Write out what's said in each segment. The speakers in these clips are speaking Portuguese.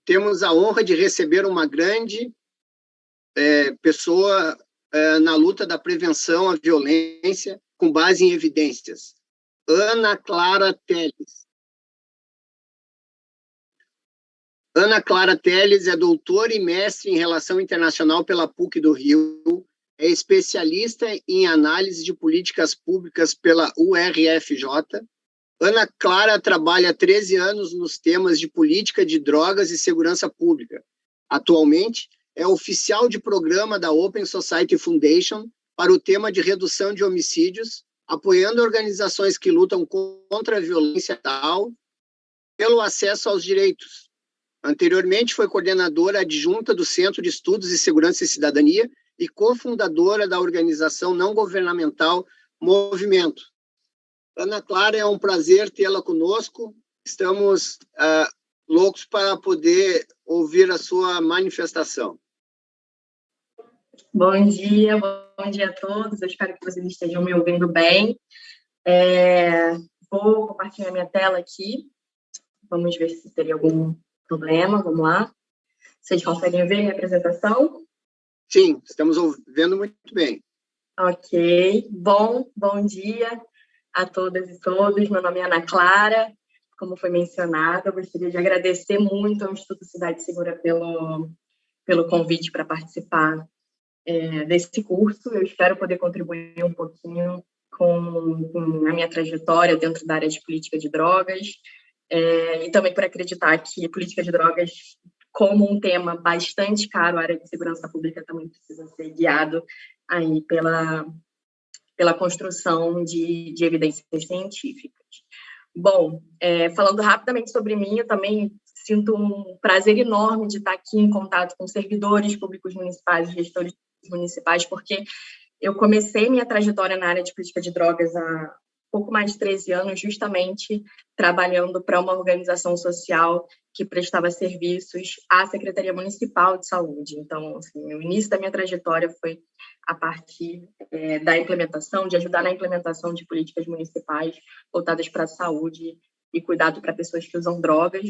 temos a honra de receber uma grande pessoa na luta da prevenção à violência com base em evidências. Ana Clara Telles. Ana Clara Telles é doutora e mestre em Relação Internacional pela PUC do Rio, é especialista em análise de políticas públicas pela URFJ. Ana Clara trabalha há 13 anos nos temas de política de drogas e segurança pública. Atualmente, é oficial de programa da Open Society Foundation para o tema de redução de homicídios, apoiando organizações que lutam contra a violência tal pelo acesso aos direitos. Anteriormente, foi coordenadora adjunta do Centro de Estudos de Segurança e Cidadania e cofundadora da organização não governamental Movimento. Ana Clara, é um prazer tê-la conosco. Estamos loucos para poder ouvir a sua manifestação. Bom dia a todos. Eu espero que vocês estejam me ouvindo bem. Vou compartilhar minha tela aqui. Vamos ver se teria algum problema. Vamos lá. Vocês conseguem ver minha apresentação? Sim, estamos vendo muito bem. Ok. Bom dia a todas e todos. Meu nome é Ana Clara. Como foi mencionado, eu gostaria de agradecer muito ao Instituto Cidade Segura pelo convite para participar desse curso. Eu espero poder contribuir um pouquinho com a minha trajetória dentro da área de política de drogas e também por acreditar que política de drogas, como um tema bastante caro, a área de segurança pública também precisa ser guiado aí pela construção de evidências científicas. Bom, falando rapidamente sobre mim, eu também sinto um prazer enorme de estar aqui em contato com servidores públicos municipais e gestores municipais, porque eu comecei minha trajetória na área de política de drogas há pouco mais de 13 anos, justamente trabalhando para uma organização social que prestava serviços à Secretaria Municipal de Saúde. Então, assim, o início da minha trajetória foi a partir da implementação, de ajudar na implementação de políticas municipais voltadas para a saúde e cuidado para pessoas que usam drogas.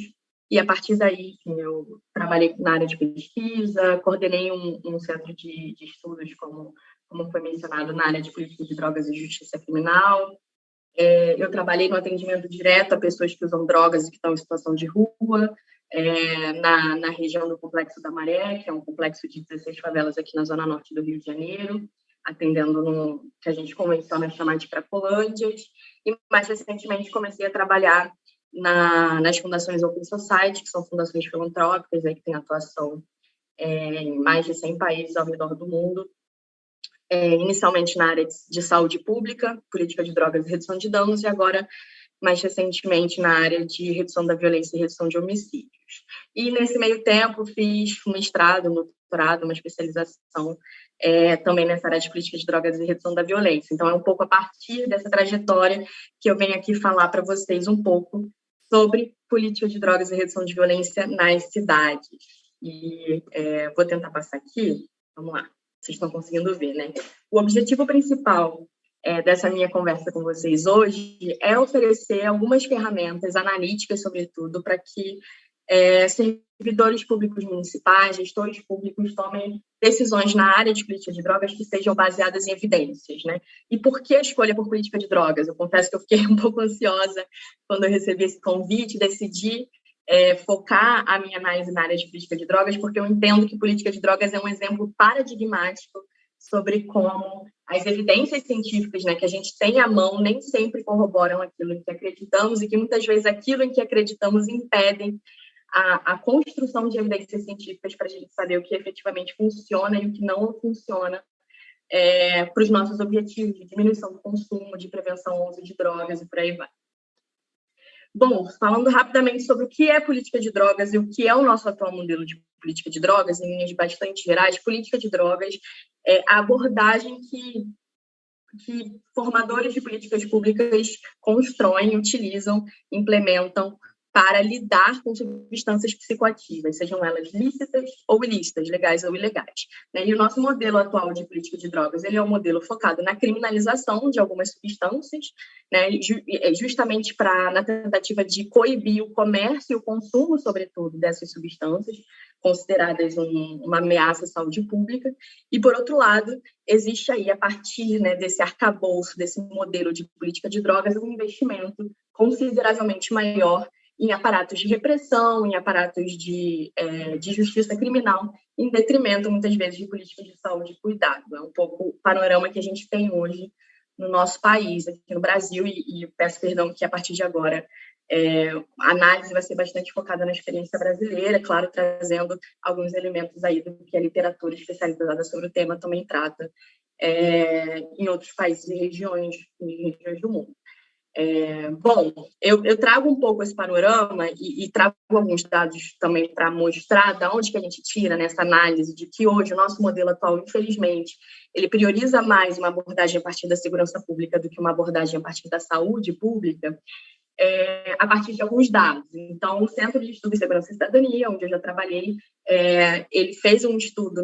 E, a partir daí, enfim, eu trabalhei na área de pesquisa, coordenei um centro de estudos, como foi mencionado, na área de política de drogas e justiça criminal. Eu trabalhei no atendimento direto a pessoas que usam drogas e que estão em situação de rua, na região do Complexo da Maré, que é um complexo de 16 favelas aqui na zona norte do Rio de Janeiro, atendendo no que a gente convenciona chamar de Cracolândias. E, mais recentemente, comecei a trabalhar nas fundações Open Society, que são fundações filantrópicas que têm atuação em mais de 100 países ao redor do mundo, inicialmente na área de saúde pública, política de drogas e redução de danos, e agora, mais recentemente, na área de redução da violência e redução de homicídios. E, nesse meio tempo, fiz um mestrado, um doutorado, uma especialização também nessa área de política de drogas e redução da violência. Então, é um pouco a partir dessa trajetória que eu venho aqui falar para vocês um pouco sobre política de drogas e redução de violência nas cidades. E vou tentar passar aqui. Vamos lá. Vocês estão conseguindo ver, né? O objetivo principal dessa minha conversa com vocês hoje é oferecer algumas ferramentas analíticas, sobretudo, para que servidores públicos municipais, gestores públicos tomem decisões na área de política de drogas que sejam baseadas em evidências, né? E por que a escolha por política de drogas? Eu confesso que eu fiquei um pouco ansiosa quando eu recebi esse convite, decidi focar a minha análise na área de política de drogas, porque eu entendo que política de drogas é um exemplo paradigmático sobre como as evidências científicas, né, que a gente tem à mão nem sempre corroboram aquilo em que acreditamos e que muitas vezes aquilo em que acreditamos impedem a construção de evidências científicas para a gente saber o que efetivamente funciona e o que não funciona para os nossos objetivos de diminuição do consumo, de prevenção ao uso de drogas e por aí vai. Bom, falando rapidamente sobre o que é política de drogas e o que é o nosso atual modelo de política de drogas, em linhas bastante gerais, política de drogas é a abordagem que formadores de políticas públicas constroem, utilizam, implementam para lidar com substâncias psicoativas, sejam elas lícitas ou ilícitas, legais ou ilegais. E o nosso modelo atual de política de drogas, ele é um modelo focado na criminalização de algumas substâncias, justamente na tentativa de coibir o comércio e o consumo, sobretudo, dessas substâncias, consideradas uma ameaça à saúde pública. E, por outro lado, existe aí, a partir desse arcabouço, desse modelo de política de drogas, um investimento consideravelmente maior em aparatos de repressão, em aparatos de justiça criminal, em detrimento, muitas vezes, de políticas de saúde e cuidado. É um pouco o panorama que a gente tem hoje no nosso país, aqui no Brasil, e peço perdão que, a partir de agora, a análise vai ser bastante focada na experiência brasileira, claro, trazendo alguns elementos aí do que a literatura especializada sobre o tema também trata em outros países e regiões do mundo. Bom, eu trago um pouco esse panorama e trago alguns dados também para mostrar de onde que a gente tira nessa análise de que hoje o nosso modelo atual, infelizmente, ele prioriza mais uma abordagem a partir da segurança pública do que uma abordagem a partir da saúde pública, a partir de alguns dados. Então, o Centro de Estudo em Segurança e Cidadania, onde eu já trabalhei, ele fez um estudo,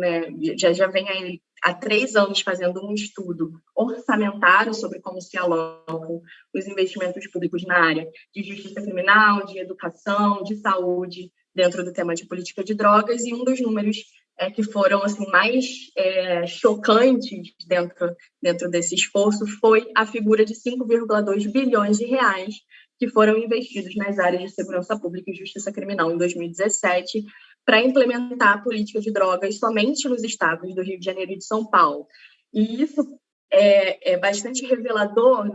já vem aí há 3 anos fazendo um estudo orçamentário sobre como se alocam os investimentos públicos na área de justiça criminal, de educação, de saúde, dentro do tema de política de drogas, e um dos números que foram assim, mais chocantes dentro desse esforço foi a figura de 5,2 bilhões de reais que foram investidos nas áreas de segurança pública e justiça criminal em 2017 para implementar a política de drogas somente nos estados do Rio de Janeiro e de São Paulo. E isso é bastante revelador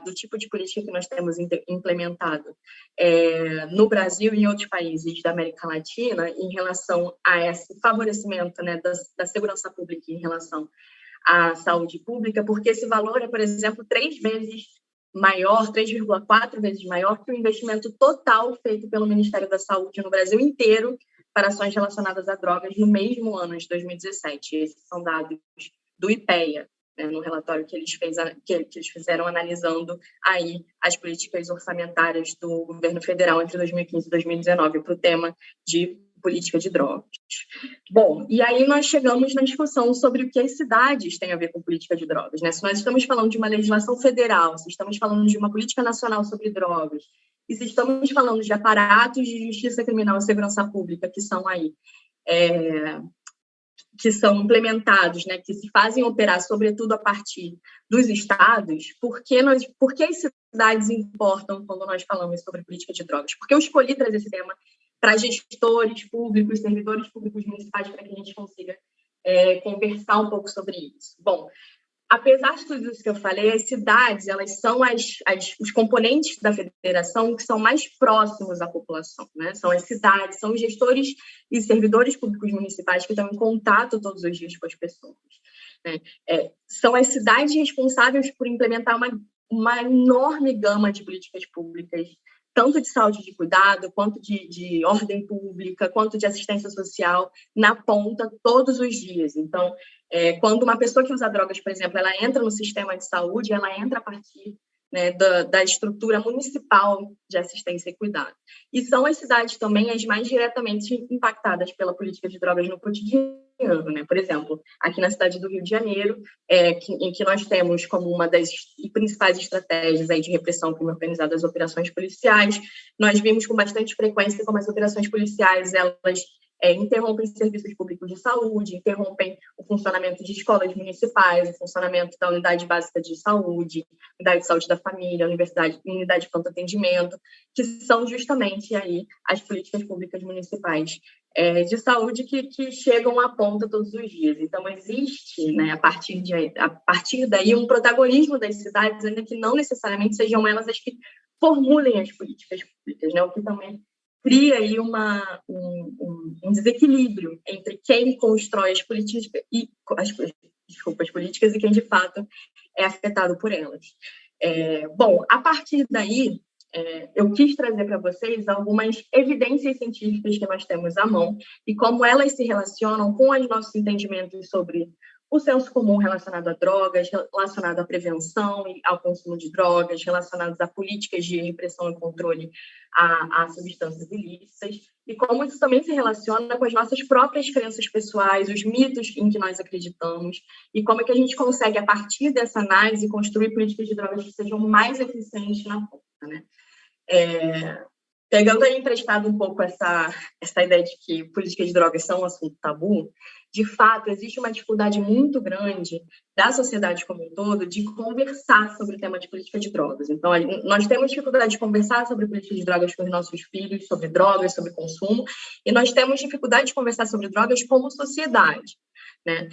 do tipo de política que nós temos implementado no Brasil e em outros países da América Latina em relação a esse favorecimento da segurança pública em relação à saúde pública, porque esse valor é, por exemplo, 3 vezes maior, 3,4 vezes maior que o investimento total feito pelo Ministério da Saúde no Brasil inteiro para ações relacionadas a drogas no mesmo ano de 2017. Esses são dados do IPEA, no relatório que eles fizeram analisando aí as políticas orçamentárias do governo federal entre 2015 e 2019 para o tema de política de drogas. Bom, e aí nós chegamos na discussão sobre o que as cidades têm a ver com política de drogas. Se nós estamos falando de uma legislação federal, se estamos falando de uma política nacional sobre drogas, e se estamos falando de aparatos de justiça criminal e segurança pública que são aí, que são implementados, que se fazem operar, sobretudo, a partir dos estados, por que as cidades importam quando nós falamos sobre política de drogas? Porque eu escolhi trazer esse tema para gestores públicos, servidores públicos municipais, para que a gente consiga conversar um pouco sobre isso. Bom, apesar de tudo isso que eu falei, as cidades, elas são os componentes da federação que são mais próximos à população, São as cidades, são os gestores e servidores públicos municipais que estão em contato todos os dias com as pessoas, São as cidades responsáveis por implementar uma enorme gama de políticas públicas, tanto de saúde e de cuidado, quanto de ordem pública, quanto de assistência social, na ponta, todos os dias. Então, quando uma pessoa que usa drogas, por exemplo, ela entra no sistema de saúde, ela entra a partir da estrutura municipal de assistência e cuidado. E são as cidades também as mais diretamente impactadas pela política de drogas no cotidiano, Por exemplo, aqui na cidade do Rio de Janeiro, em que nós temos como uma das principais estratégias aí de repressão crime organizada as operações policiais, nós vimos com bastante frequência como as operações policiais, elas interrompem serviços públicos de saúde, interrompem o funcionamento de escolas municipais, o funcionamento da unidade básica de saúde, unidade de saúde da família, unidade de pronto atendimento, que são justamente aí as políticas públicas municipais de saúde que chegam à ponta todos os dias. Então, existe, a partir daí, um protagonismo das cidades, ainda que não necessariamente sejam elas as que formulem as políticas públicas, o que também cria aí um desequilíbrio entre quem constrói as políticas e as políticas e quem, de fato, é afetado por elas. Bom, a partir daí, eu quis trazer para vocês algumas evidências científicas que nós temos à mão e como elas se relacionam com os nossos entendimentos sobre o senso comum relacionado a drogas, relacionado à prevenção e ao consumo de drogas, relacionados a políticas de repressão e controle a substâncias ilícitas, e como isso também se relaciona com as nossas próprias crenças pessoais, os mitos em que nós acreditamos, e como é que a gente consegue, a partir dessa análise, construir políticas de drogas que sejam mais eficientes na ponta, né? Pegando aí emprestado um pouco essa ideia de que políticas de drogas são um assunto tabu, de fato, existe uma dificuldade muito grande da sociedade como um todo de conversar sobre o tema de política de drogas. Então, nós temos dificuldade de conversar sobre política de drogas com os nossos filhos, sobre drogas, sobre consumo, e nós temos dificuldade de conversar sobre drogas como sociedade, né?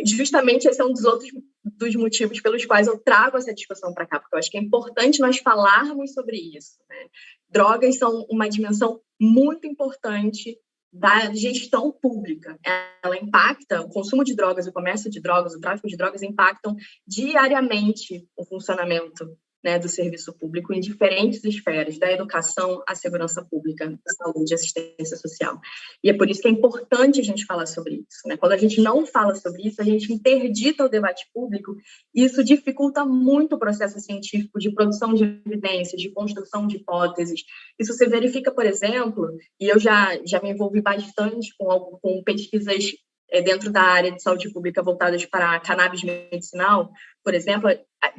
Justamente esse é um dos motivos pelos quais eu trago essa discussão para cá, porque eu acho que é importante nós falarmos sobre isso, né? Drogas são uma dimensão muito importante da gestão pública. Ela impacta, o consumo de drogas, o comércio de drogas, o tráfico de drogas impactam diariamente o funcionamento, né, do serviço público em diferentes esferas, da educação à segurança pública, da saúde, assistência social. E é por isso que é importante a gente falar sobre isso, né? Quando a gente não fala sobre isso, a gente interdita o debate público, e isso dificulta muito o processo científico de produção de evidências, de construção de hipóteses. Isso se verifica, por exemplo, e eu já me envolvi bastante com pesquisas dentro da área de saúde pública voltadas para a cannabis medicinal, por exemplo,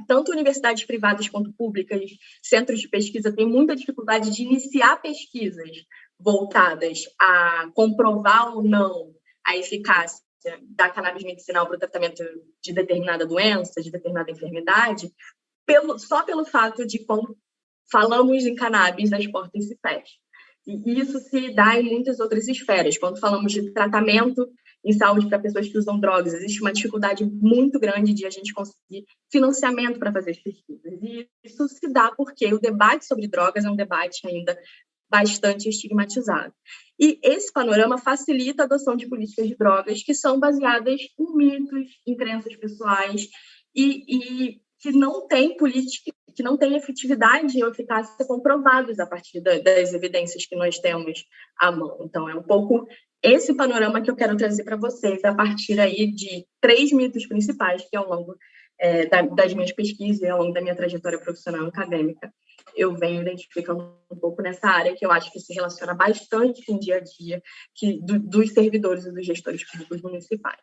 tanto universidades privadas quanto públicas, centros de pesquisa têm muita dificuldade de iniciar pesquisas voltadas a comprovar ou não a eficácia da cannabis medicinal para o tratamento de determinada doença, de determinada enfermidade, só pelo fato de quando falamos em cannabis, as portas se fecham. E isso se dá em muitas outras esferas. Quando falamos de tratamento em saúde para pessoas que usam drogas, existe uma dificuldade muito grande de a gente conseguir financiamento para fazer as pesquisas. E isso se dá porque o debate sobre drogas é um debate ainda bastante estigmatizado. E esse panorama facilita a adoção de políticas de drogas que são baseadas em mitos, em crenças pessoais e que não têm política, que não têm efetividade ou eficácia comprovados a partir das evidências que nós temos à mão. Então, é um pouco esse panorama que eu quero trazer para vocês a partir aí de 3 mitos principais que ao longo das minhas pesquisas e ao longo da minha trajetória profissional acadêmica eu venho identificando um pouco nessa área que eu acho que se relaciona bastante com o dia a dia dos servidores e dos gestores públicos municipais.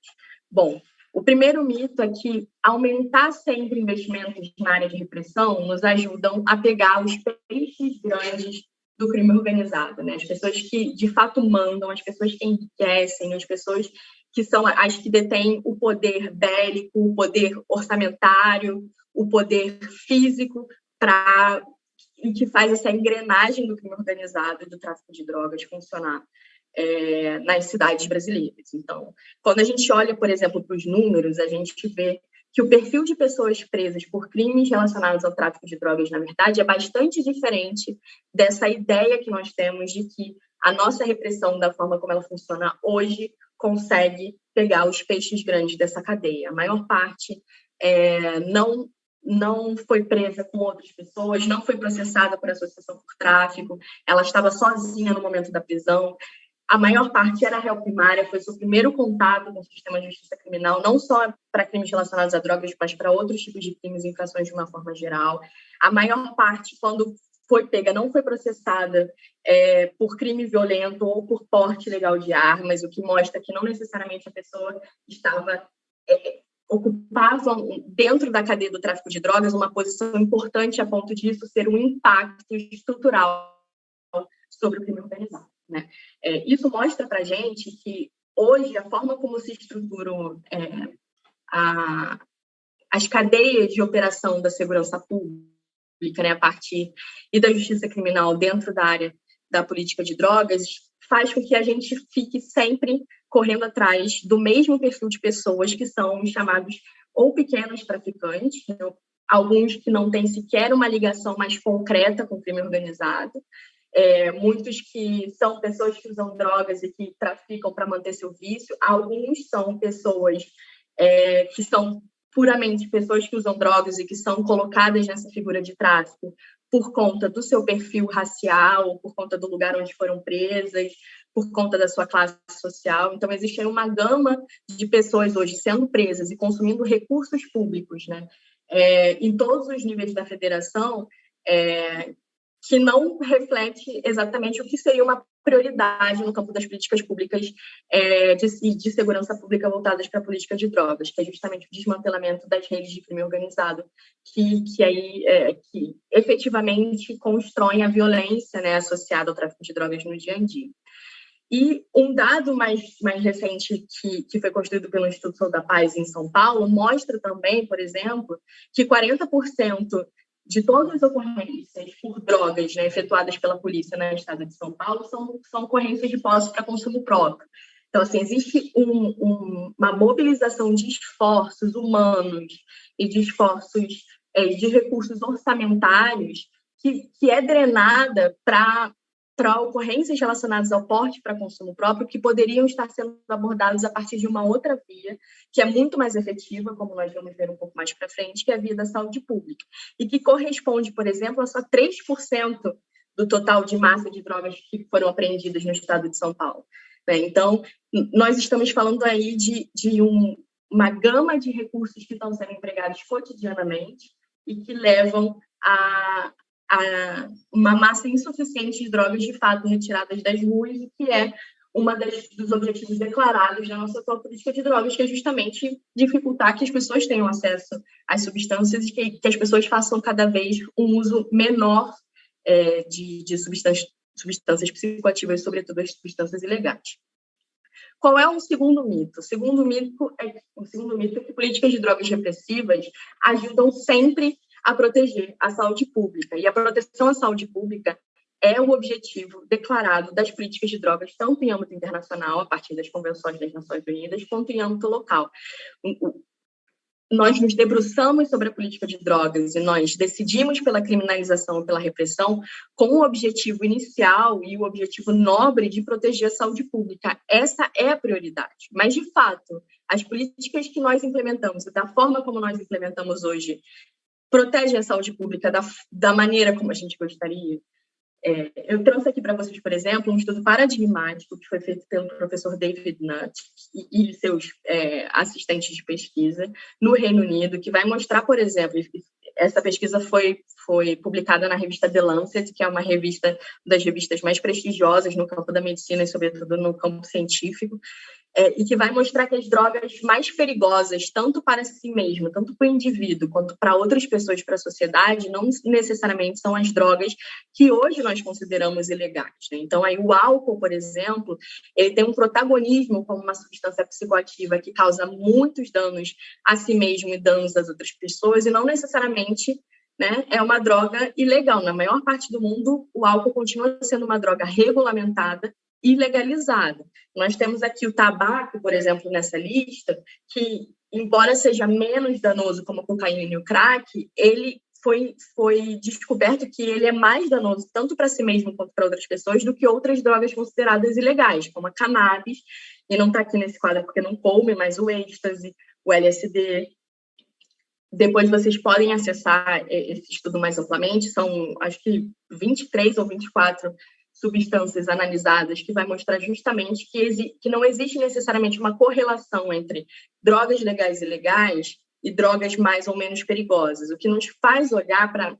Bom, o primeiro mito é que aumentar sempre investimentos na área de repressão nos ajudam a pegar os peixes grandes do crime organizado, né? As pessoas que de fato mandam, as pessoas que enriquecem, as pessoas que são as que detêm o poder bélico, o poder orçamentário, o poder físico e que faz essa engrenagem do crime organizado e do tráfico de drogas funcionar nas cidades brasileiras. Então, quando a gente olha, por exemplo, para os números, a gente vê que o perfil de pessoas presas por crimes relacionados ao tráfico de drogas, na verdade, é bastante diferente dessa ideia que nós temos de que a nossa repressão, da forma como ela funciona hoje, consegue pegar os peixes grandes dessa cadeia. A maior parte não foi presa com outras pessoas, não foi processada por associação por tráfico, ela estava sozinha no momento da prisão. A maior parte era réu primária, foi seu primeiro contato com o sistema de justiça criminal, não só para crimes relacionados a drogas, mas para outros tipos de crimes e infrações de uma forma geral. A maior parte, quando foi pega, não foi processada por crime violento ou por porte ilegal de armas, o que mostra que não necessariamente a pessoa ocupava dentro da cadeia do tráfico de drogas uma posição importante a ponto disso ser um impacto estrutural sobre o crime organizado, né? Isso mostra para a gente que hoje a forma como se estruturam as cadeias de operação da segurança pública, né, a partir e da justiça criminal dentro da área da política de drogas, faz com que a gente fique sempre correndo atrás do mesmo perfil de pessoas que são os chamados ou pequenos traficantes, né, alguns que não têm sequer uma ligação mais concreta com o crime organizado, muitos que são pessoas que usam drogas e que traficam para manter seu vício, alguns são pessoas que são puramente pessoas que usam drogas e que são colocadas nessa figura de tráfico por conta do seu perfil racial, por conta do lugar onde foram presas, por conta da sua classe social. Então, existe aí uma gama de pessoas hoje sendo presas e consumindo recursos públicos, né, em todos os níveis da federação, que não reflete exatamente o que seria uma prioridade no campo das políticas públicas de segurança pública voltadas para a política de drogas, que é justamente o desmantelamento das redes de crime organizado, que efetivamente constroem a violência, né, associada ao tráfico de drogas no dia a dia. E um dado mais recente que foi construído pelo Instituto Sou da Paz em São Paulo mostra também, por exemplo, que 40% de todas as ocorrências por drogas, né, efetuadas pela polícia no estado de São Paulo são ocorrências de posse para consumo próprio. Então, assim, existe uma mobilização de esforços humanos e de esforços de recursos orçamentários que é drenada para ocorrências relacionadas ao porte para consumo próprio que poderiam estar sendo abordados a partir de uma outra via, que é muito mais efetiva, como nós vamos ver um pouco mais para frente, que é a via da saúde pública, e que corresponde, por exemplo, a só 3% do total de massa de drogas que foram apreendidas no estado de São Paulo. Então, nós estamos falando aí de uma gama de recursos que estão sendo empregados cotidianamente e que levam a uma massa insuficiente de drogas, de fato, retiradas das ruas, e que é uma dos objetivos declarados da nossa atual política de drogas, que é justamente dificultar que as pessoas tenham acesso às substâncias e que as pessoas façam cada vez um uso menor de substâncias psicoativas, sobretudo as substâncias ilegais. Qual é o segundo mito? O segundo mito é que políticas de drogas repressivas ajudam sempre a proteger a saúde pública. E a proteção à saúde pública é o objetivo declarado das políticas de drogas, tanto em âmbito internacional, a partir das convenções das Nações Unidas, quanto em âmbito local. Nós nos debruçamos sobre a política de drogas e nós decidimos pela criminalização e pela repressão com o objetivo inicial e o objetivo nobre de proteger a saúde pública. Essa é a prioridade. Mas, de fato, as políticas que nós implementamos, da forma como nós implementamos hoje, protegem a saúde pública da maneira como a gente gostaria? Eu trouxe aqui para vocês, por exemplo, um estudo paradigmático que foi feito pelo professor David Nutt e seus assistentes de pesquisa no Reino Unido, que vai mostrar, por exemplo, essa pesquisa foi publicada na revista The Lancet, que é uma revista das revistas mais prestigiosas no campo da medicina e, sobretudo, no campo científico, e que vai mostrar que as drogas mais perigosas, tanto para si mesmo, tanto para o indivíduo, quanto para outras pessoas, para a sociedade, não necessariamente são as drogas que hoje nós consideramos ilegais, né? Então, aí, o álcool, por exemplo, ele tem um protagonismo como uma substância psicoativa que causa muitos danos a si mesmo e danos às outras pessoas, e não necessariamente, né, é uma droga ilegal. Na maior parte do mundo, o álcool continua sendo uma droga regulamentada e legalizada. Nós temos aqui o tabaco, por exemplo, nessa lista, que, embora seja menos danoso como a cocaína e o crack, ele foi descoberto que ele é mais danoso tanto para si mesmo quanto para outras pessoas do que outras drogas consideradas ilegais, como a cannabis, e não está aqui nesse quadro porque não coube, mas o êxtase, o LSD. Depois vocês podem acessar esse estudo mais amplamente, são acho que 23 ou 24 substâncias analisadas, que vai mostrar justamente que não existe necessariamente uma correlação entre drogas legais e ilegais e drogas mais ou menos perigosas, o que nos faz olhar para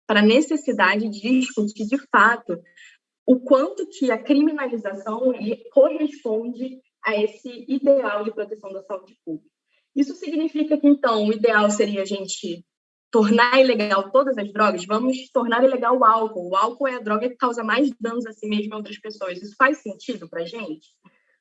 a necessidade de discutir, de fato, o quanto que a criminalização corresponde a esse ideal de proteção da saúde pública. Isso significa que, então, o ideal seria a gente tornar ilegal todas as drogas? Vamos tornar ilegal o álcool. O álcool é a droga que causa mais danos a si mesmo e a outras pessoas. Isso faz sentido para a gente?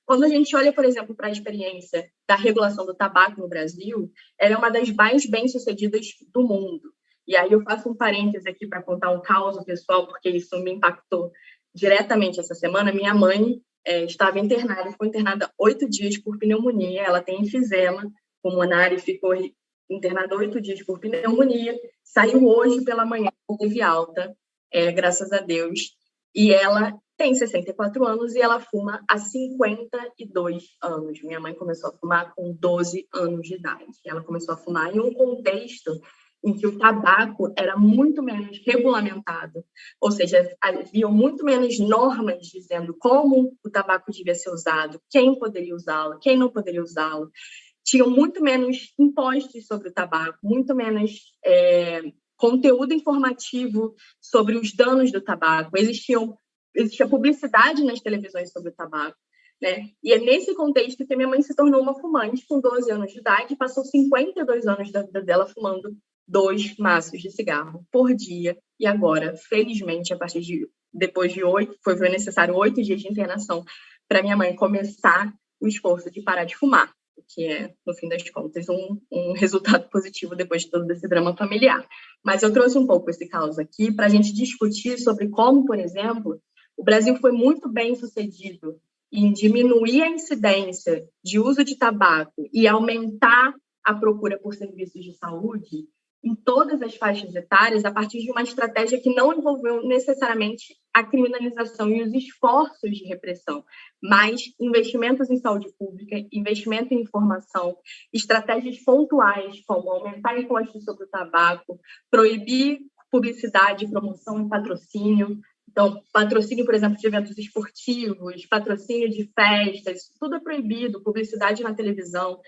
Quando a gente olha, por exemplo, para a experiência da regulação do tabaco no Brasil, ela é uma das mais bem-sucedidas do mundo. E aí eu faço um parêntese aqui para contar um caso pessoal, porque isso me impactou diretamente essa semana. Minha mãe estava internada, ficou internada 8 dias por pneumonia. Ela tem enfisema pulmonar e ficou internada 8 dias por pneumonia, saiu hoje pela manhã, teve alta, graças a Deus, e ela tem 64 anos e ela fuma há 52 anos. Minha mãe começou a fumar com 12 anos de idade. Ela começou a fumar em um contexto em que o tabaco era muito menos regulamentado, ou seja, havia muito menos normas dizendo como o tabaco devia ser usado, quem poderia usá-lo, quem não poderia usá-lo. Tinham muito menos impostos sobre o tabaco, muito menos conteúdo informativo sobre os danos do tabaco. Existia publicidade nas televisões sobre o tabaco, né? E é nesse contexto que minha mãe se tornou uma fumante com 12 anos de idade e passou 52 anos da vida dela fumando 2 maços de cigarro por dia. E agora, felizmente, depois de 8, foi necessário 8 dias de internação para minha mãe começar o esforço de parar de fumar, o que é, no fim das contas, um resultado positivo depois de todo esse drama familiar. Mas eu trouxe um pouco esse caos aqui para a gente discutir sobre como, por exemplo, o Brasil foi muito bem sucedido em diminuir a incidência de uso de tabaco e aumentar a procura por serviços de saúde em todas as faixas etárias a partir de uma estratégia que não envolveu necessariamente a criminalização e os esforços de repressão, mas investimentos em saúde pública, investimento em informação, estratégias pontuais, como aumentar impostos sobre o tabaco, proibir publicidade, promoção e patrocínio. Então, patrocínio, por exemplo, de eventos esportivos, patrocínio de festas, tudo é proibido, publicidade na televisão.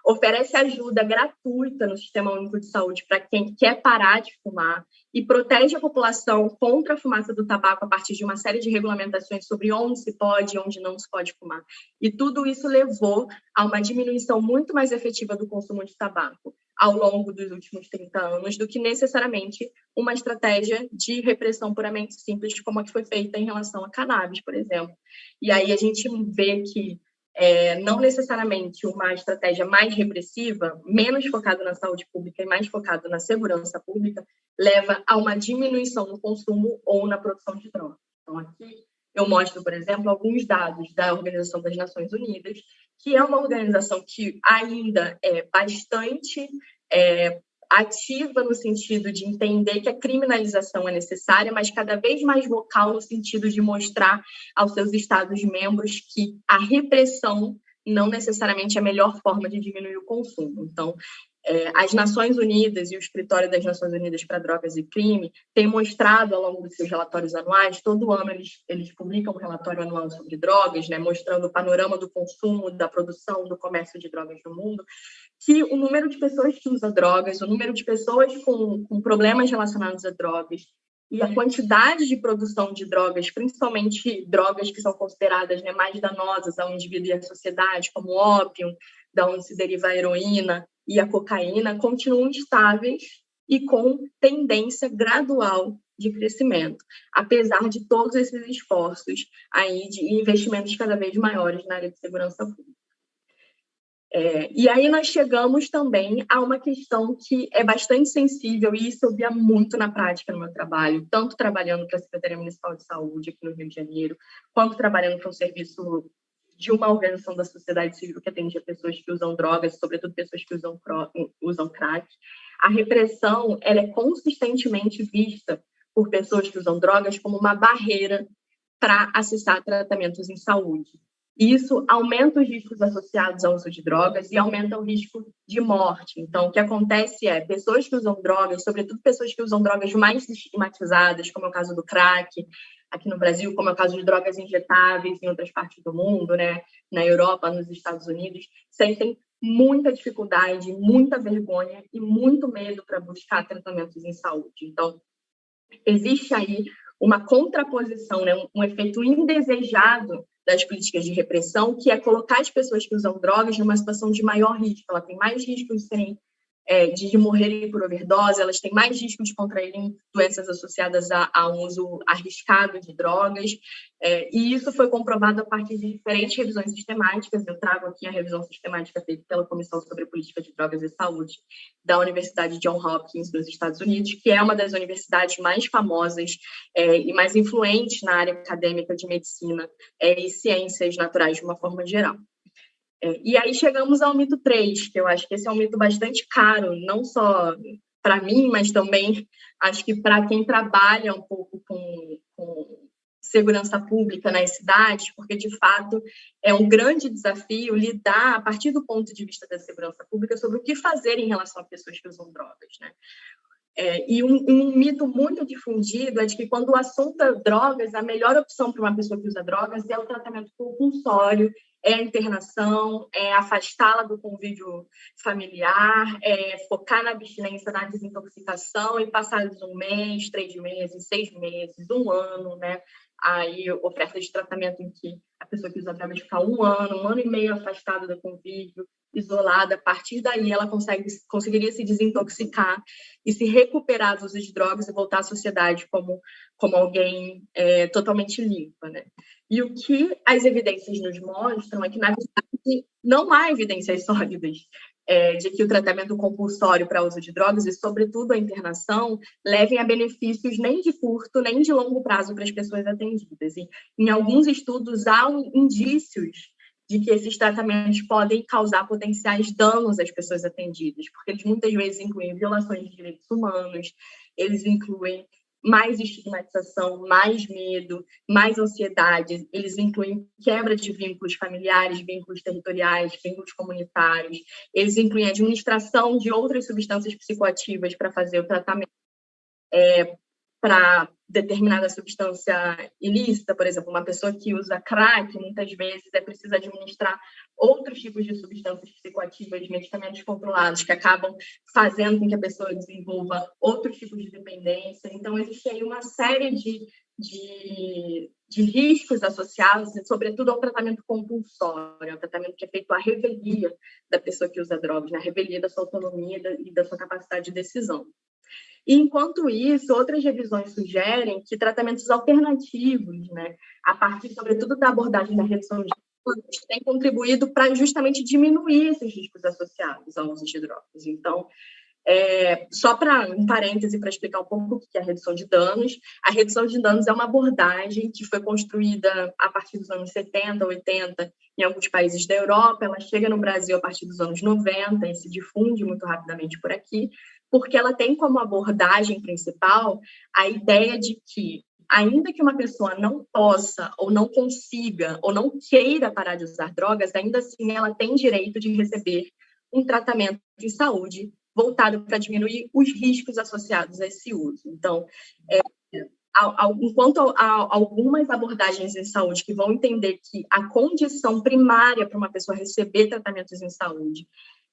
Oferece ajuda gratuita no Sistema Único de Saúde para quem quer parar de fumar e protege a população contra a fumaça do tabaco a partir de uma série de regulamentações sobre onde se pode e onde não se pode fumar. E tudo isso levou a uma diminuição muito mais efetiva do consumo de tabaco ao longo dos últimos 30 anos do que necessariamente uma estratégia de repressão puramente simples, como a que foi feita em relação a cannabis, por exemplo. E aí a gente vê que não necessariamente uma estratégia mais repressiva, menos focada na saúde pública e mais focada na segurança pública, leva a uma diminuição no consumo ou na produção de drogas. Então, aqui eu mostro, por exemplo, alguns dados da Organização das Nações Unidas, que é uma organização que ainda é bastante ativa no sentido de entender que a criminalização é necessária, mas cada vez mais vocal no sentido de mostrar aos seus Estados-membros que a repressão não necessariamente é a melhor forma de diminuir o consumo. Então, as Nações Unidas e o Escritório das Nações Unidas para Drogas e Crime têm mostrado ao longo dos seus relatórios anuais, todo ano eles publicam um relatório anual sobre drogas, né, mostrando o panorama do consumo, da produção, do comércio de drogas no mundo, que o número de pessoas que usam drogas, o número de pessoas com problemas relacionados a drogas e a quantidade de produção de drogas, principalmente drogas que são consideradas, né, mais danosas ao indivíduo e à sociedade, como o ópio, da onde se deriva a heroína e a cocaína, continuam estáveis e com tendência gradual de crescimento, apesar de todos esses esforços aí de investimentos cada vez maiores na área de segurança pública. E aí nós chegamos também a uma questão que é bastante sensível, e isso eu via muito na prática no meu trabalho, tanto trabalhando para a Secretaria Municipal de Saúde aqui no Rio de Janeiro, quanto trabalhando para um serviço de uma organização da sociedade civil que atende pessoas que usam drogas, sobretudo pessoas que usam crack. A repressão ela é consistentemente vista por pessoas que usam drogas como uma barreira para acessar tratamentos em saúde. Isso aumenta os riscos associados ao uso de drogas e aumenta o risco de morte. Então, o que acontece é pessoas que usam drogas, sobretudo pessoas que usam drogas mais estigmatizadas, como é o caso do crack, aqui no Brasil, como é o caso de drogas injetáveis em outras partes do mundo, né? Na Europa, nos Estados Unidos, sentem muita dificuldade, muita vergonha e muito medo para buscar tratamentos em saúde. Então, existe aí uma contraposição, né? Um efeito indesejado das políticas de repressão, que é colocar as pessoas que usam drogas numa situação de maior risco. Ela tem mais risco de morrerem por overdose, elas têm mais risco de contraírem doenças associadas a um uso arriscado de drogas, e isso foi comprovado a partir de diferentes revisões sistemáticas. Eu trago aqui a revisão sistemática feita pela Comissão sobre Política de Drogas e Saúde da Universidade Johns Hopkins, dos Estados Unidos, que é uma das universidades mais famosas e mais influentes na área acadêmica de medicina e ciências naturais de uma forma geral. E aí chegamos ao mito 3, que eu acho que esse é um mito bastante caro, não só para mim, mas também acho que para quem trabalha um pouco com segurança pública nas cidades, porque, de fato, é um grande desafio lidar, a partir do ponto de vista da segurança pública, sobre o que fazer em relação a pessoas que usam drogas, né? E um mito muito difundido é de que, quando o assunto é drogas, a melhor opção para uma pessoa que usa drogas é o tratamento compulsório, é a internação, é afastá-la do convívio familiar, é focar na abstinência, na desintoxicação, e passados 1 mês, 3 meses, 6 meses, 1 ano, né? Aí, oferta de tratamento em que a pessoa que usa drogas fica 1 ano e meio afastada do convívio, isolada. A partir daí, ela conseguiria se desintoxicar e se recuperar dos uso de drogas e voltar à sociedade como alguém totalmente limpa, né? E o que as evidências nos mostram é que, na verdade, não há evidências sólidas de que o tratamento compulsório para uso de drogas, e, sobretudo, a internação, levem a benefícios nem de curto nem de longo prazo para as pessoas atendidas. E, em alguns estudos, há indícios de que esses tratamentos podem causar potenciais danos às pessoas atendidas, porque eles muitas vezes incluem violações de direitos humanos, eles incluem mais estigmatização, mais medo, mais ansiedade, eles incluem quebra de vínculos familiares, vínculos territoriais, vínculos comunitários, eles incluem a administração de outras substâncias psicoativas para fazer o tratamento para determinada substância ilícita. Por exemplo, uma pessoa que usa crack, muitas vezes é preciso administrar outros tipos de substâncias psicoativas, medicamentos controlados, que acabam fazendo com que a pessoa desenvolva outros tipos de dependência. Então, existe aí uma série de riscos associados, sobretudo ao tratamento compulsório, ao tratamento que é feito à revelia da pessoa que usa drogas, na revelia da sua autonomia e da sua capacidade de decisão. E, enquanto isso, outras revisões sugerem que tratamentos alternativos, né, a partir, sobretudo, da abordagem da redução de danos, têm contribuído para justamente diminuir esses riscos associados ao uso de drogas. Então, só para um parêntese para explicar um pouco o que é a redução de danos. A redução de danos é uma abordagem que foi construída a partir dos anos 70, 80 em alguns países da Europa. Ela chega no Brasil a partir dos anos 90 e se difunde muito rapidamente por aqui, porque ela tem como abordagem principal a ideia de que, ainda que uma pessoa não possa, ou não consiga, ou não queira parar de usar drogas, ainda assim ela tem direito de receber um tratamento de saúde voltado para diminuir os riscos associados a esse uso. Então, enquanto há algumas abordagens em saúde que vão entender que a condição primária para uma pessoa receber tratamentos em saúde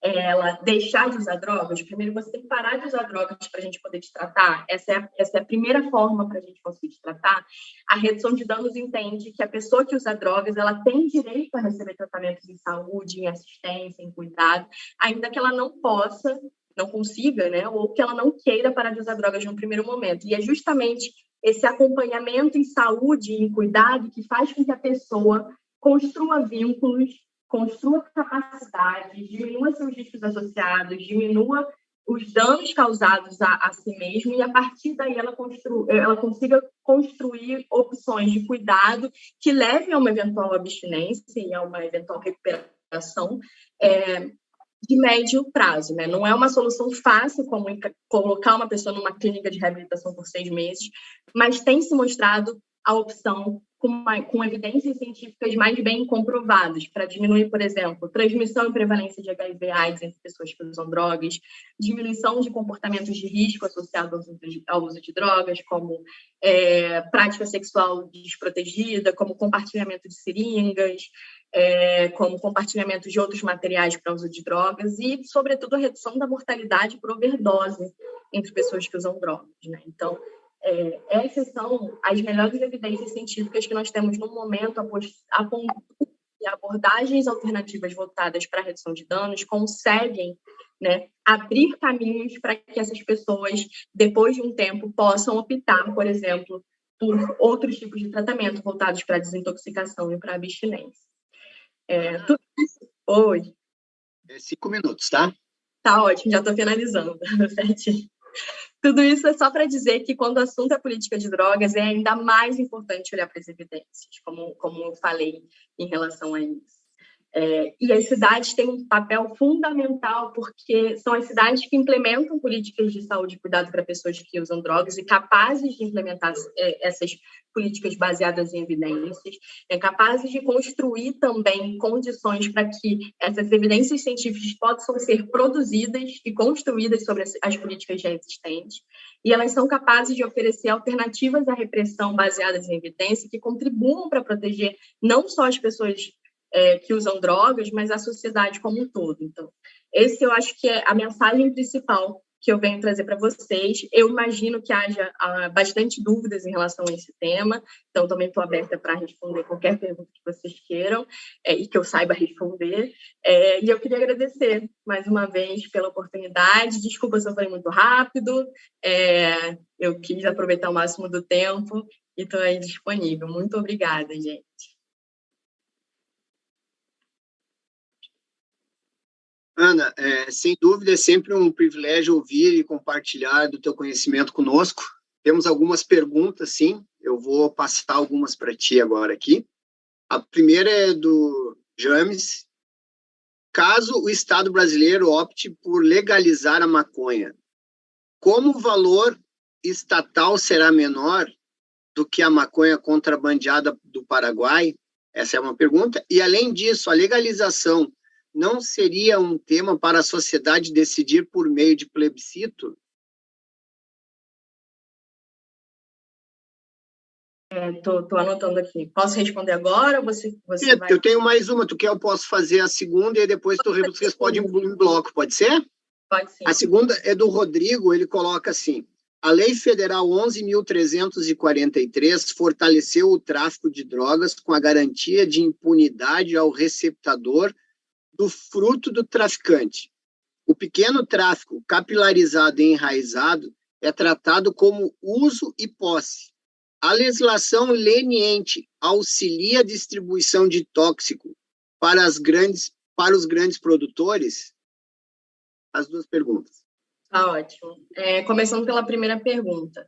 é ela deixar de usar drogas, primeiro você tem que parar de usar drogas para a gente poder te tratar. Essa é a primeira forma para a gente conseguir te tratar. A redução de danos entende que a pessoa que usa drogas, ela tem direito a receber tratamentos em saúde, em assistência, em cuidado, ainda que ela não consiga, né, ou que ela não queira parar de usar drogas no primeiro momento. E é justamente esse acompanhamento em saúde e em cuidado que faz com que a pessoa construa vínculos, construa capacidade, diminua seus riscos associados, diminua os danos causados a si mesmo, e, a partir daí, ela consiga construir opções de cuidado que levem a uma eventual abstinência e a uma eventual recuperação de médio prazo, né? Não é uma solução fácil como colocar uma pessoa numa clínica de reabilitação por 6 meses, mas tem se mostrado a opção com evidências científicas mais bem comprovadas para diminuir, por exemplo, transmissão e prevalência de HIV/AIDS entre pessoas que usam drogas, diminuição de comportamentos de risco associados ao uso de drogas, como prática sexual desprotegida, como compartilhamento de seringas, como compartilhamento de outros materiais para uso de drogas e, sobretudo, a redução da mortalidade por overdose entre pessoas que usam drogas, né? Então, essas são as melhores evidências científicas que nós temos no momento, apontando que abordagens alternativas voltadas para a redução de danos conseguem, né, abrir caminhos para que essas pessoas, depois de um tempo, possam optar, por exemplo, por outros tipos de tratamento voltados para a desintoxicação e para a abstinência. Tudo isso... Oi. 5 minutos, tá? Tá ótimo, já estou finalizando, certinho. Tudo isso é só para dizer que, quando o assunto é política de drogas, é ainda mais importante olhar para as evidências, como eu falei em relação a isso. E as cidades têm um papel fundamental, porque são as cidades que implementam políticas de saúde e cuidado para pessoas que usam drogas e capazes de implementar essas políticas baseadas em evidências, capazes de construir também condições para que essas evidências científicas possam ser produzidas e construídas sobre as políticas já existentes. E elas são capazes de oferecer alternativas à repressão baseadas em evidência que contribuam para proteger não só as pessoas que usam drogas, mas a sociedade como um todo. Então, esse eu acho que é a mensagem principal que eu venho trazer para vocês. Eu imagino que haja bastante dúvidas em relação a esse tema, então também estou aberta para responder qualquer pergunta que vocês queiram e que eu saiba responder. E eu queria agradecer mais uma vez pela oportunidade. Desculpa se eu falei muito rápido, eu quis aproveitar o máximo do tempo e estou aí disponível. Muito obrigada, gente. Ana, sem dúvida é sempre um privilégio ouvir e compartilhar do teu conhecimento conosco. Temos algumas perguntas, sim, eu vou passar algumas para ti agora aqui. A primeira é do James. Caso o Estado brasileiro opte por legalizar a maconha, como o valor estatal será menor do que a maconha contrabandeada do Paraguai? Essa é uma pergunta. E, além disso, a legalização não seria um tema para a sociedade decidir por meio de plebiscito? Estou anotando aqui. Posso responder agora ou você vai... Eu tenho mais uma. Tu quer, eu posso fazer a segunda e depois tu responde em bloco, pode ser? Pode sim. A segunda é do Rodrigo, ele coloca assim: a Lei Federal 11.343 fortaleceu o tráfico de drogas com a garantia de impunidade ao receptador do fruto do traficante. O pequeno tráfico capilarizado e enraizado é tratado como uso e posse. A legislação leniente auxilia a distribuição de tóxico para os grandes produtores? As duas perguntas. Tá ótimo. Começando pela primeira pergunta.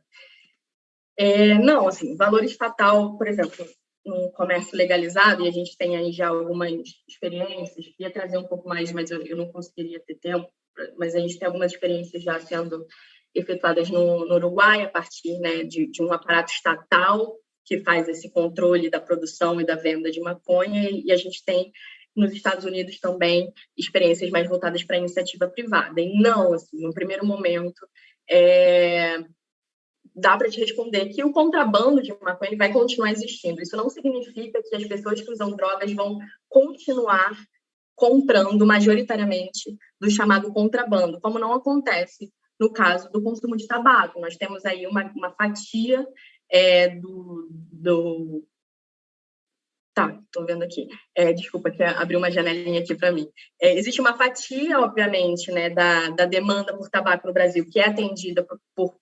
Não, assim, valor estatal, por exemplo, no comércio legalizado, e a gente tem aí já algumas experiências, ia trazer um pouco mais, mas eu não conseguiria ter tempo, mas a gente tem algumas experiências já sendo efetuadas no Uruguai, a partir, né, de um aparato estatal que faz esse controle da produção e da venda de maconha, e a gente tem nos Estados Unidos também experiências mais voltadas para a iniciativa privada. E não, assim, no primeiro momento, dá para te responder que o contrabando de maconha vai continuar existindo. Isso não significa que as pessoas que usam drogas vão continuar comprando majoritariamente do chamado contrabando, como não acontece no caso do consumo de tabaco. Nós temos aí uma fatia Tá, estou vendo aqui. Desculpa que abriu uma janelinha aqui para mim. Existe uma fatia, obviamente, né, da demanda por tabaco no Brasil que é atendida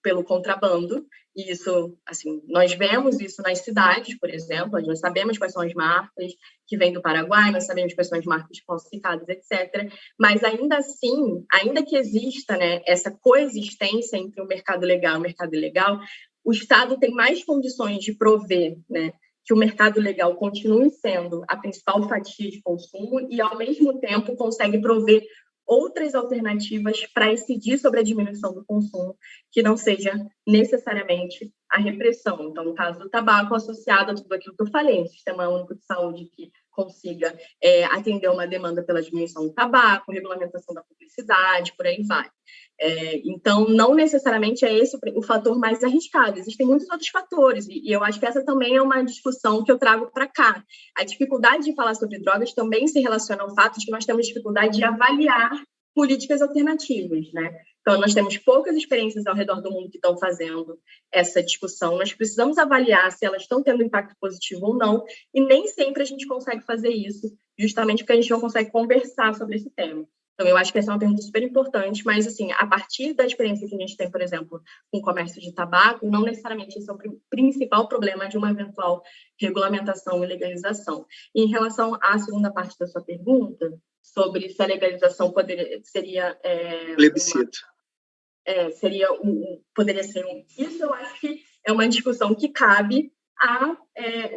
pelo contrabando. E isso, assim, nós vemos isso nas cidades, por exemplo. Nós sabemos quais são as marcas que vêm do Paraguai, nós sabemos quais são as marcas falsificadas, etc. Mas, ainda assim, ainda que exista, né, essa coexistência entre o mercado legal e o mercado ilegal, o Estado tem mais condições de prover, né, que o mercado legal continue sendo a principal fatia de consumo e, ao mesmo tempo, consegue prover outras alternativas para incidir sobre a diminuição do consumo, que não seja necessariamente a repressão. Então, no caso do tabaco, associado a tudo aquilo que eu falei, um sistema único de saúde que consiga atender uma demanda pela diminuição do tabaco, regulamentação da publicidade, por aí vai. Então, não necessariamente é esse o fator mais arriscado. Existem muitos outros fatores, e eu acho que essa também é uma discussão que eu trago para cá. A dificuldade de falar sobre drogas também se relaciona ao fato de que nós temos dificuldade de avaliar políticas alternativas, né? Então, nós temos poucas experiências ao redor do mundo que estão fazendo essa discussão. Nós precisamos avaliar se elas estão tendo impacto positivo ou não, e nem sempre a gente consegue fazer isso, justamente porque a gente não consegue conversar sobre esse tema. Então, eu acho que essa é uma pergunta super importante, mas, assim, a partir da experiência que a gente tem, por exemplo, com o comércio de tabaco, não necessariamente esse é o principal problema de uma eventual regulamentação e legalização. E, em relação à segunda parte da sua pergunta, sobre se a legalização seria... plebiscito. Poderia ser um... Isso eu acho que é uma discussão que cabe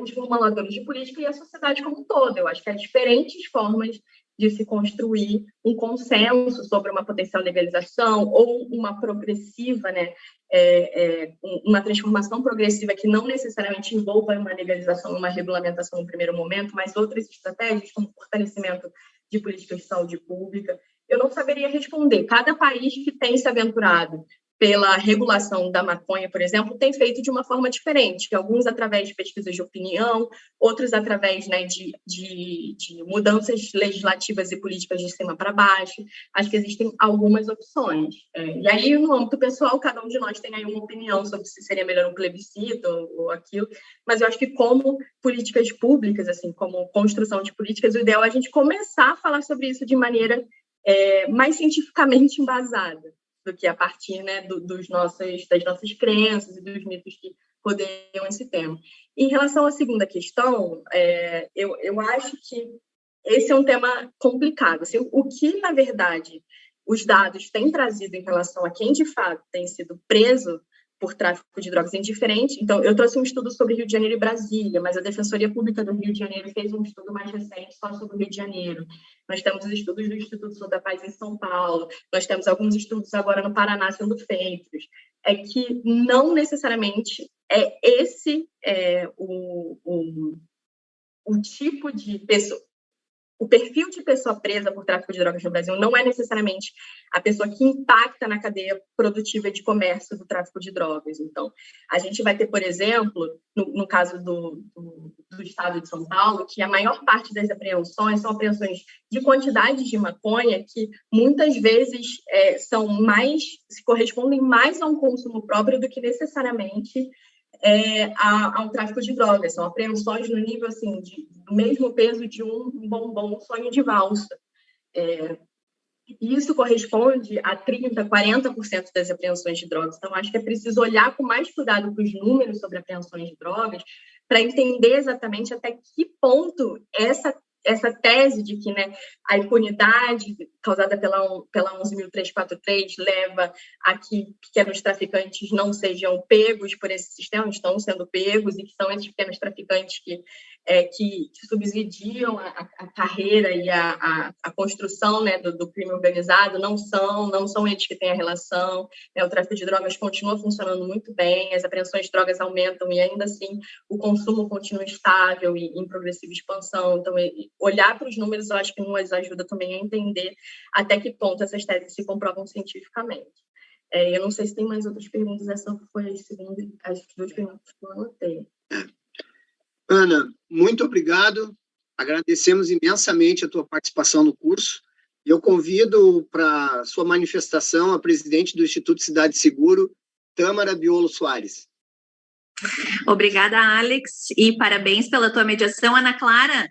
os formuladores de política e a sociedade como um todo. Eu acho que há diferentes formas de se construir um consenso sobre uma potencial legalização ou uma progressiva, né, uma transformação progressiva que não necessariamente envolva uma legalização, uma regulamentação no primeiro momento, mas outras estratégias, como fortalecimento de políticas de saúde pública. Eu não saberia responder. Cada país que tem se aventurado pela regulação da maconha, por exemplo, tem feito de uma forma diferente. Alguns através de pesquisas de opinião, outros através, né, de mudanças legislativas e políticas de cima para baixo. Acho que existem algumas opções. E aí, no âmbito pessoal, cada um de nós tem aí uma opinião sobre se seria melhor um plebiscito ou aquilo, mas eu acho que como políticas públicas, assim, como construção de políticas, o ideal é a gente começar a falar sobre isso de maneira mais cientificamente embasada do que a partir, né, das nossas crenças e dos mitos que rodeiam esse tema. Em relação à segunda questão, eu acho que esse é um tema complicado. Assim, o que, na verdade, os dados têm trazido em relação a quem, de fato, tem sido preso por tráfico de drogas indiferente. Então, eu trouxe um estudo sobre Rio de Janeiro e Brasília, mas a Defensoria Pública do Rio de Janeiro fez um estudo mais recente só sobre o Rio de Janeiro. Nós temos os estudos do Instituto Sul da Paz em São Paulo, nós temos alguns estudos agora no Paraná sendo feitos. É que não necessariamente esse o tipo de pessoa. O perfil de pessoa presa por tráfico de drogas no Brasil não é necessariamente a pessoa que impacta na cadeia produtiva de comércio do tráfico de drogas. Então, a gente vai ter, por exemplo, no caso do estado de São Paulo, que a maior parte das apreensões são apreensões de quantidades de maconha que muitas vezes se correspondem mais a um consumo próprio do que necessariamente a um tráfico de drogas. São apreensões no nível assim, do mesmo peso de um bombom sonho de valsa. Isso corresponde a 30%, 40% das apreensões de drogas. Então, acho que é preciso olhar com mais cuidado para os números sobre apreensões de drogas para entender exatamente até que ponto essa tese de que, né, a impunidade causada pela 11.343 leva a que pequenos traficantes não sejam pegos por esse sistema, estão sendo pegos, e que são esses pequenos traficantes que subsidiam a carreira e a construção, né, do crime organizado, não são eles que têm a relação, né, o tráfico de drogas continua funcionando muito bem, as apreensões de drogas aumentam e ainda assim o consumo continua estável e em progressiva expansão. Então, olhar para os números, eu acho que nos ajuda também a entender até que ponto essas teses se comprovam cientificamente. Eu não sei se tem mais outras perguntas, essa foi as duas perguntas que eu anotei. Ana, muito obrigado. Agradecemos imensamente a tua participação no curso. Eu convido para sua manifestação a presidente do Instituto Cidade Seguro, Tâmara Biolo Soares. Obrigada, Alex, e parabéns pela tua mediação, Ana Clara.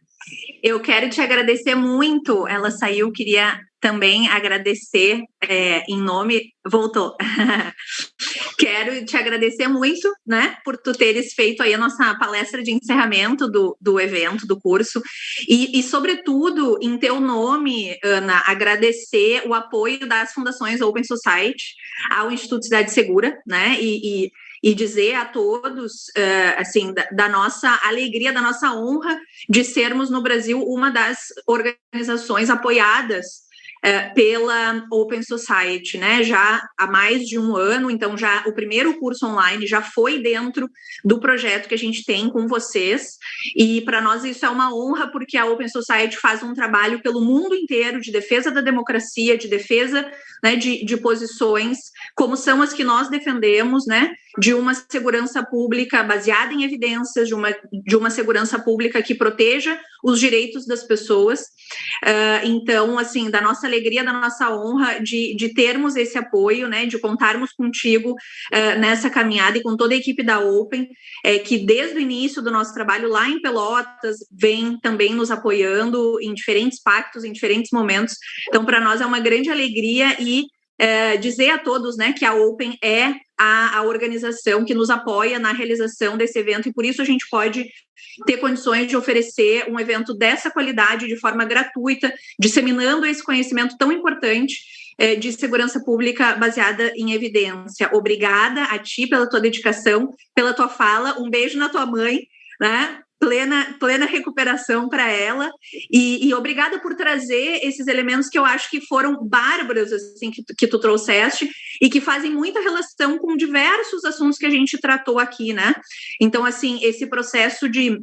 Eu quero te agradecer muito. Ela saiu, queria também agradecer em nome... Voltou. Quero te agradecer muito, né, por tu teres feito aí a nossa palestra de encerramento do evento, do curso, e sobretudo, em teu nome, Ana, agradecer o apoio das fundações Open Society ao Instituto Cidade Segura, né, e dizer a todos, assim, da nossa alegria, da nossa honra de sermos no Brasil uma das organizações apoiadas pela Open Society, né, já há mais de um ano. Então já o primeiro curso online já foi dentro do projeto que a gente tem com vocês, e para nós isso é uma honra, porque a Open Society faz um trabalho pelo mundo inteiro de defesa da democracia, de defesa, né, de posições como são as que nós defendemos, né, de uma segurança pública baseada em evidências, de uma segurança pública que proteja os direitos das pessoas. Então, assim, da nossa alegria, da nossa honra de termos esse apoio, né, de contarmos contigo nessa caminhada e com toda a equipe da Open, que desde o início do nosso trabalho lá em Pelotas vem também nos apoiando em diferentes pactos, em diferentes momentos. Então, para nós é uma grande alegria e dizer a todos, né, que a Open é a organização que nos apoia na realização desse evento, e por isso a gente pode ter condições de oferecer um evento dessa qualidade de forma gratuita, disseminando esse conhecimento tão importante de segurança pública baseada em evidência. Obrigada a ti pela tua dedicação, pela tua fala, um beijo na tua mãe, né? Plena recuperação para ela, e obrigada por trazer esses elementos que eu acho que foram bárbaros, assim, que tu trouxeste, e que fazem muita relação com diversos assuntos que a gente tratou aqui, né? Então, assim, esse processo de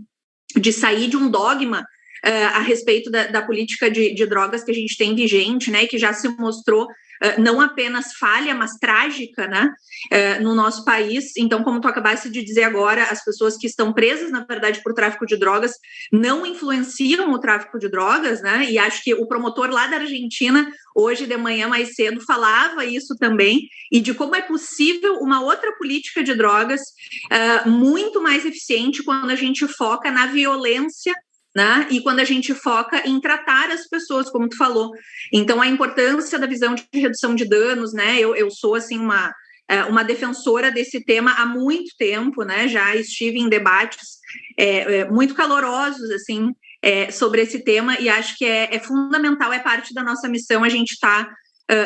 sair de um dogma a respeito da política de drogas que a gente tem vigente, né, e que já se mostrou não apenas falha, mas trágica, né, no nosso país. Então, como tu acabaste de dizer agora, as pessoas que estão presas, na verdade, por tráfico de drogas, não influenciam o tráfico de drogas, né, e acho que o promotor lá da Argentina, hoje de manhã mais cedo, falava isso também, e de como é possível uma outra política de drogas muito mais eficiente quando a gente foca na violência, né? E quando a gente foca em tratar as pessoas, como tu falou. Então, a importância da visão de redução de danos, né? Eu sou, assim, uma defensora desse tema há muito tempo, né? Já estive em debates muito calorosos, assim, sobre esse tema, e acho que é fundamental, é parte da nossa missão a gente estar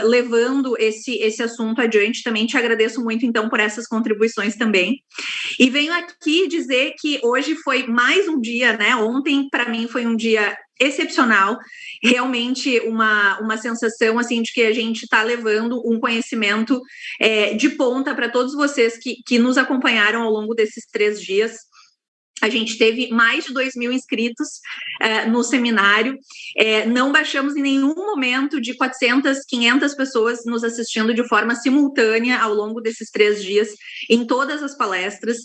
levando esse assunto adiante. Também te agradeço muito, então, por essas contribuições também. E venho aqui dizer que hoje foi mais um dia, né? Ontem, para mim, foi um dia excepcional, realmente uma sensação, assim, de que a gente está levando um conhecimento de ponta para todos vocês que nos acompanharam ao longo desses 3 dias. A gente teve mais de 2.000 inscritos no seminário, não baixamos em nenhum momento de 400, 500 pessoas nos assistindo de forma simultânea ao longo desses 3 dias, em todas as palestras.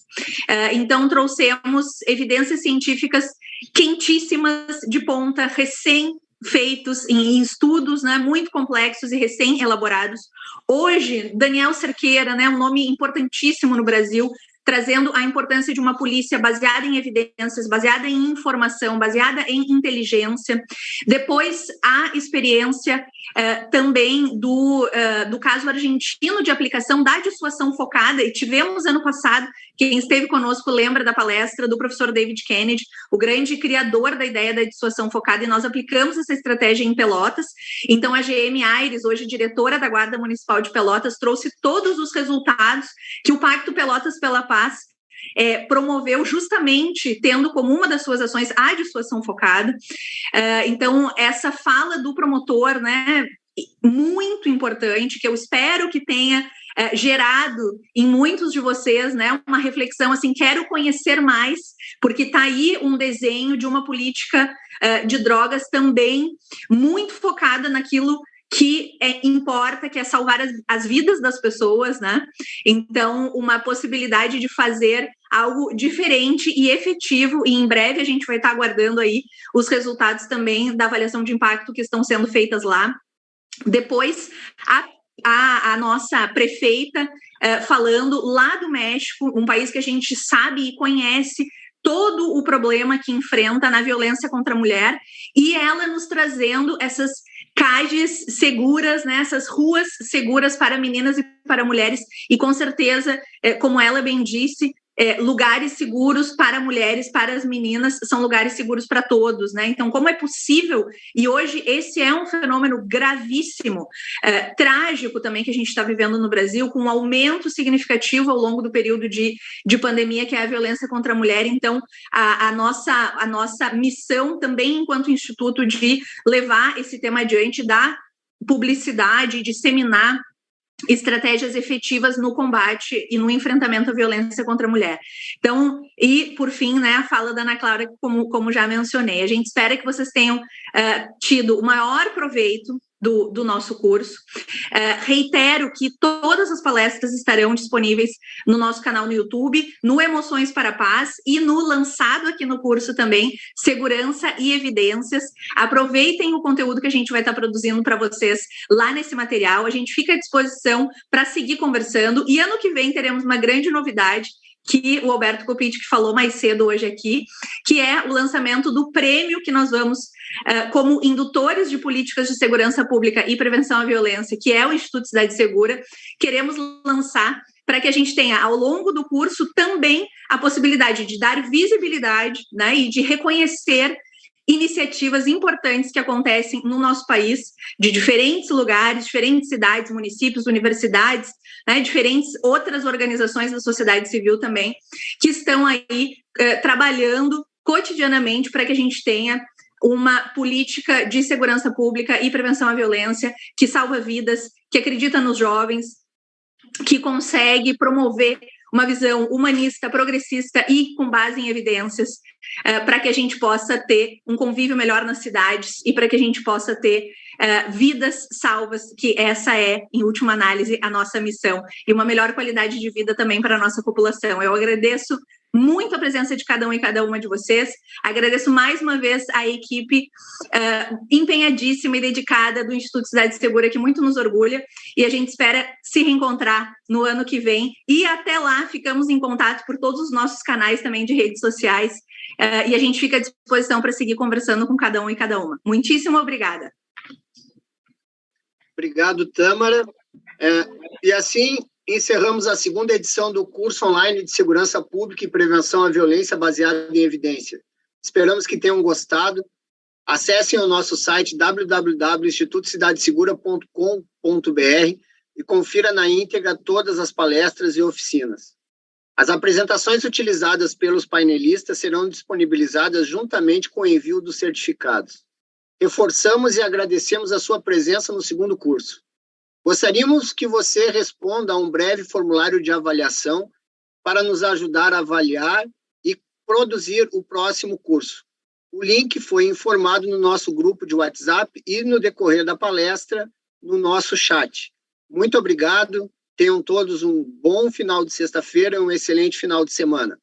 Então, trouxemos evidências científicas quentíssimas, de ponta, recém-feitos em estudos, né, muito complexos e recém-elaborados. Hoje, Daniel Cerqueira, né, um nome importantíssimo no Brasil, trazendo a importância de uma polícia baseada em evidências, baseada em informação, baseada em inteligência. Depois, a experiência também do caso argentino de aplicação da dissuasão focada, e tivemos ano passado, quem esteve conosco lembra da palestra do professor David Kennedy, o grande criador da ideia da dissuasão focada, e nós aplicamos essa estratégia em Pelotas. Então, a GM Aires, hoje diretora da Guarda Municipal de Pelotas, trouxe todos os resultados que o Pacto Pelotas pela Paz promoveu, justamente tendo como uma das suas ações a dissuasão focada. Então, essa fala do promotor, né, muito importante, que eu espero que tenha gerado em muitos de vocês, né, uma reflexão, assim, quero conhecer mais, porque está aí um desenho de uma política de drogas também muito focada naquilo que importa, que é salvar as vidas das pessoas, né? Então, uma possibilidade de fazer algo diferente e efetivo, e em breve a gente vai estar aguardando aí os resultados também da avaliação de impacto que estão sendo feitas lá. Depois, a nossa prefeita falando lá do México, um país que a gente sabe e conhece todo o problema que enfrenta na violência contra a mulher, e ela nos trazendo essas CAGEs seguras, né, essas ruas seguras para meninas e para mulheres, e com certeza, como ela bem disse, lugares seguros para mulheres, para as meninas, são lugares seguros para todos, né? Então, como é possível? E hoje esse é um fenômeno gravíssimo, trágico também, que a gente está vivendo no Brasil, com um aumento significativo ao longo do período de pandemia, que é a violência contra a mulher. Então, a nossa missão também, enquanto instituto, de levar esse tema adiante, dar publicidade, disseminar estratégias efetivas no combate e no enfrentamento à violência contra a mulher. Então, e por fim, né, a fala da Ana Clara, como já mencionei, a gente espera que vocês tenham tido o maior proveito do nosso curso. Reitero que todas as palestras estarão disponíveis no nosso canal no YouTube, no Emoções para a Paz, e no lançado aqui no curso também, Segurança e Evidências. Aproveitem o conteúdo que a gente vai estar produzindo para vocês lá nesse material. A gente fica à disposição para seguir conversando, e ano que vem teremos uma grande novidade, que o Alberto Copiti que falou mais cedo hoje aqui, que é o lançamento do prêmio que nós vamos, como indutores de políticas de segurança pública e prevenção à violência, que é o Instituto Cidade Segura, queremos lançar para que a gente tenha, ao longo do curso, também a possibilidade de dar visibilidade, né, e de reconhecer iniciativas importantes que acontecem no nosso país, de diferentes lugares, diferentes cidades, municípios, universidades, né, diferentes outras organizações da sociedade civil também, que estão aí trabalhando cotidianamente para que a gente tenha uma política de segurança pública e prevenção à violência que salva vidas, que acredita nos jovens, que consegue promover uma visão humanista, progressista e com base em evidências, para que a gente possa ter um convívio melhor nas cidades e para que a gente possa ter vidas salvas, que essa é, em última análise, a nossa missão, e uma melhor qualidade de vida também para a nossa população. Eu agradeço muito a presença de cada um e cada uma de vocês, agradeço mais uma vez a equipe empenhadíssima e dedicada do Instituto Cidade Segura, que muito nos orgulha, e a gente espera se reencontrar no ano que vem, e até lá ficamos em contato por todos os nossos canais também de redes sociais, e a gente fica à disposição para seguir conversando com cada um e cada uma. Muitíssimo obrigada. Obrigado, Tâmara. E assim encerramos a segunda edição do curso online de Segurança Pública e Prevenção à Violência baseada em evidência. Esperamos que tenham gostado. Acessem o nosso site www.institutocidadesegura.com.br e confira na íntegra todas as palestras e oficinas. As apresentações utilizadas pelos painelistas serão disponibilizadas juntamente com o envio dos certificados. Reforçamos e agradecemos a sua presença no segundo curso. Gostaríamos que você responda a um breve formulário de avaliação para nos ajudar a avaliar e produzir o próximo curso. O link foi informado no nosso grupo de WhatsApp e no decorrer da palestra no nosso chat. Muito obrigado, tenham todos um bom final de sexta-feira e um excelente final de semana.